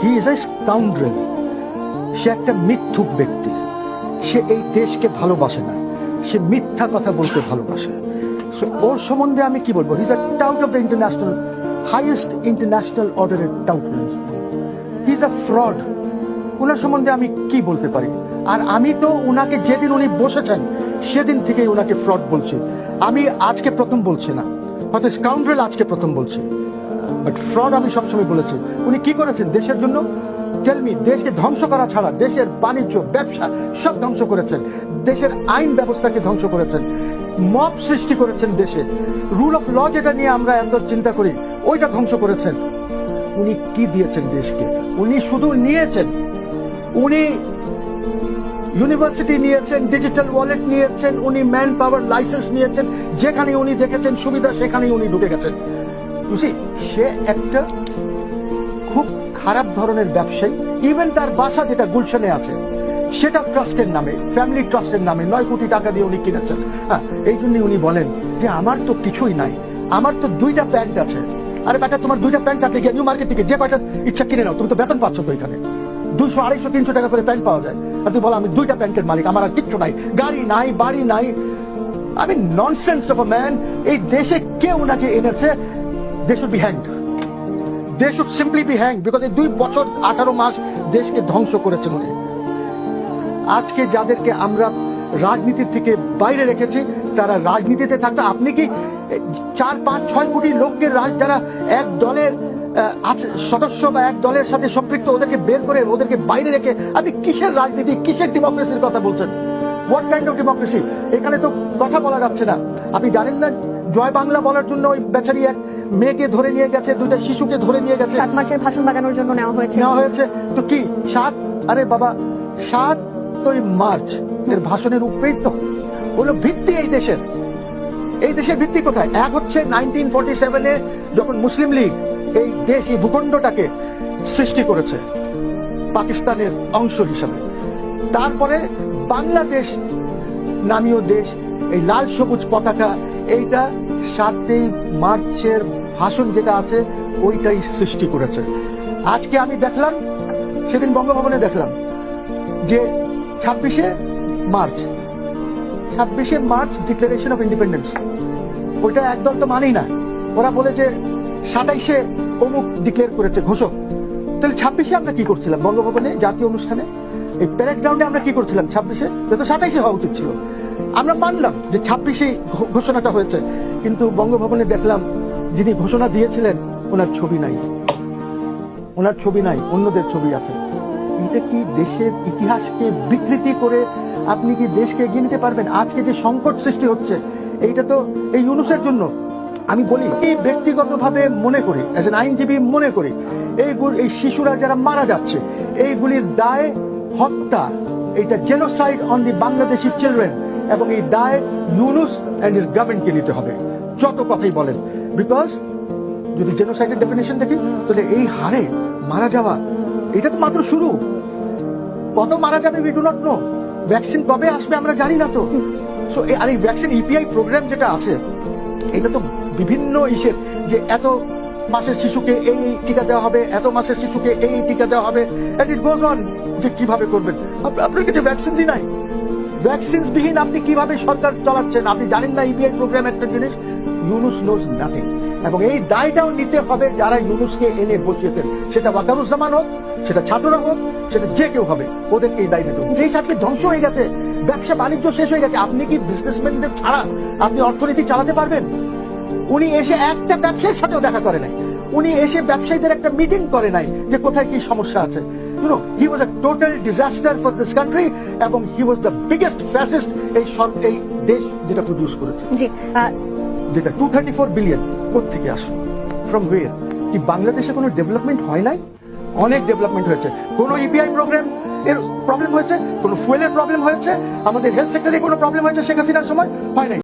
He is a scoundrel. সে একটা মিথ্যুক ব্যক্তি। সে এই দেশকে ভালোবাসে না, সে মিথ্যা কথা বলতে ভালোবাসে। ওর সম্বন্ধে আমি কি বলবো? He is a tout of the international, highest international অর্ডারের tout. He is a fraud. ওনার সম্বন্ধে আমি কি বলতে পারি? আর আমি তো ওনাকে যেদিন উনি বসেছেন সেদিন থেকেই ওনাকে ফ্রড বলছি। আমি আজকে প্রথম বলছি না, হয়তো স্কাউন্ড্রেল আজকে প্রথম বলছি, বাট ফ্রড আমি সবসময় বলেছি। উনি কি করেছেন দেশের জন্য? টেলমি। দেশকে ধ্বংস করা ছাড়া দেশের বাণিজ্য ব্যবসা সব ধ্বংস করেছেন, দেশের আইন ব্যবস্থাকে ধ্বংস করেছেন, মব সৃষ্টি করেছেন দেশে, রুল অফ ল যেটা নিয়ে আমরা এত চিন্তা করি ওইটা ধ্বংস করেছেন। উনি কি দিয়েছেন দেশকে? উনি শুধু নিয়েছেন। উনি ইউনিভার্সিটি নিয়েছেন, ডিজিটাল ওয়ালেট নিয়েছেন, উনি ম্যান পাওয়ার লাইসেন্স নিয়েছেন, যেখানে উনি দেখেছেন সুবিধা সেখানেই উনি ঢুকে গেছেন। সে একটা খুব খারাপ ধরনের ব্যবসায়ী। ইভেন তার বাসা যেটা গুলশানে আছে সেটা ট্রাস্টের নামে, ফ্যামিলি ট্রাস্টের নামে 9 কোটি টাকা দিয়ে উনি কিনেছেন। হ্যাঁ, এই জন্যই উনি বলেন যে আমার তো কিছুই নাই, আমার তো 2টা প্যান্ট আছে। আরে বেটা, তোমার 2টা প্যান্ট থাকতে গিয়ে নিউ মার্কেট থেকে যে কয়টা ইচ্ছা কিনে নাও, তুমি তো বেতন পাচ্ছ তো। এখানে 200, 250, 300 টাকা করে প্যান্ট পাওয়া যায়, আর তুই বলো আমি 2টা প্যান্টের মালিক, আমার আর কিচ্ছু নাই, গাড়ি নাই, বাড়ি নাই। আমি ননসেন্স অফ আ ম্যান। এই দেশে কে ওনাকে এনেছে? They should be hanged. They should simply be hanged, because এই 2 বছর 18 মাস দেশকে ধ্বংস করেছেন উনি। আজকে যাদেরকে আমরা রাজনীতির থেকে বাইরে রেখেছি তারা রাজনীতিতে থাকতো। আপনি কি 4, 5, 6 কোটি লোককে যারা এক দলের সদস্য বা এক দলের সাথে সম্পৃক্ত, ওদেরকে বের করে ওদেরকে বাইরে রেখে আপনি কিসের রাজনীতি, কিসের ডেমোক্রেসির কথা বলছেন? What kind of democracy? এখানে তো কথা বলা যাচ্ছে না। আপনি জানেন না জয় বাংলা বলার জন্য ওই বেচারি এক মেয়েকে ধরে নিয়ে গেছে, 2টা শিশুকে ধরে নিয়ে গেছে। 7 মার্চের ভাষণ বাজানোর জন্য নেওয়া হয়েছে। তো কি 7? আরে বাবা, 7 মার্চ এর ভাষণের উপরেই তো হলো ভিত্তি এই দেশের। এই দেশের ভিত্তি কোথায়? এক হচ্ছে 1947-এ যখন মুসলিম লীগ এই দেশ, এই ভূখণ্ডটাকে সৃষ্টি করেছে পাকিস্তানের অংশ হিসাবে। তারপরে বাংলাদেশ নামীয় দেশ, এই লাল সবুজ পতাকা, এইটা 7ই মার্চের ভাষণ যেটা আছে ওইটাই সৃষ্টি করেছে। আজকে আমি দেখলাম, সেদিন বঙ্গভবনে দেখলাম যে 26শে মার্চ ডিক্লারেশন অফ ইন্ডিপেন্ডেন্স, ওইটা একদল তো মানেই না। ওরা বলে যে 27শে অমুক ডিক্লেয়ার করেছে ঘোষক। তাহলে 26শে আমরা কি করছিলাম বঙ্গভবনে জাতীয় অনুষ্ঠানে? এই প্যারেড গ্রাউন্ডে আমরা কি করছিলাম 26শে? যত 27শে হওয়া উচিত ছিল। আমরা মানলাম যে 26শে ঘোষণাটা হয়েছে, কিন্তু বঙ্গভবনে দেখলাম যিনি ঘোষণা দিয়েছিলেন ওনার ছবি নাই, অন্যদের ছবি আছে। এটা কি দেশের ইতিহাসকে বিকৃতি করে আপনি কি দেশকে এগিয়ে নিতে পারবেন? আজকে যে সংকট সৃষ্টি হচ্ছে এইটা তো এই ইউনূসের জন্য। আমি বলি, এই ব্যক্তিগতভাবে মনে করি, অ্যাজ এন আইনজীবী মনে করি, এই শিশুরা যারা মারা যাচ্ছে এইগুলির দায় হত্যা, এইটা genocide on the Bangladeshi children, এবং এই দায় ইউনূস এন্ড হিজ গভর্নমেন্টকে নিতে হবে, যত কথাই বলেন। বিকজ যদি জেনোসাইডের ডেফিনেশন দেখি তাহলে এই হারে মারা যাওয়া এটা তো মাত্র শুরু। কত মারা যাবে we do not know. Vaccine কবে আসবে আমরা জানি না তো। সো আর এই ভ্যাকসিন ইপিআই প্রোগ্রাম যেটা আছে এটা তো বিভিন্ন ইসের, যে এত মাসের শিশুকে এই টিকা দেওয়া হবে, এত মাসের শিশুকে এই টিকা দেওয়া হবে, এন্ড ইট গোজ অন। যে কিভাবে করবেন? আপনার কাছে ভ্যাকসিনই নাই। ভ্যাকসিন বিহীন আপনি কিভাবে সরকার চালাচ্ছেন? আপনি জানেন না ইপিআই প্রোগ্রাম একটা জিনিস? Yunus knows nothing. এবং এই দায়টাও নিতে হবে যারা ইউনূসকে এনে বসিয়েছেন, সেটা ওয়াকারুজ্জামান হোক, সেটা ছাত্ররা হোক, সেটা যে কেউ হবে, ওদেরকে এই দায় নিতে হবে। দেশ আজকে ধ্বংস হয়ে গেছে, ব্যবসা বাণিজ্য শেষ হয়ে গেছে। আপনি কি বিজনেসম্যানদের ছাড়া আপনি অর্থনীতি চালাতে পারবেন? উনি এসে একটা ব্যবসায়ীর সাথেও দেখা করে নাই, উনি এসে ব্যবসায়ীদের একটা মিটিং করে নাই যে কোথায় কি সমস্যা আছে। He was a total disaster for this country, এবং he was the biggest fascist এই দেশ যেটা প্রডিউস করেছে। যেটা 234 বিলিয়ন কোত্থেকে আসলো, ফ্রম ওয়্যার? কি বাংলাদেশে কোনো ডেভেলপমেন্ট হয় নাই? অনেক ডেভেলপমেন্ট হয়েছে। কোনো ইপিআই প্রোগ্রাম এর প্রবলেম হয়েছে? কোনো ফুয়েলের প্রবলেম হয়েছে? আমাদের হেলথ সেক্টরে কোনো প্রবলেম হয়েছে শেখ হাসিনার সময়? হয় নাই।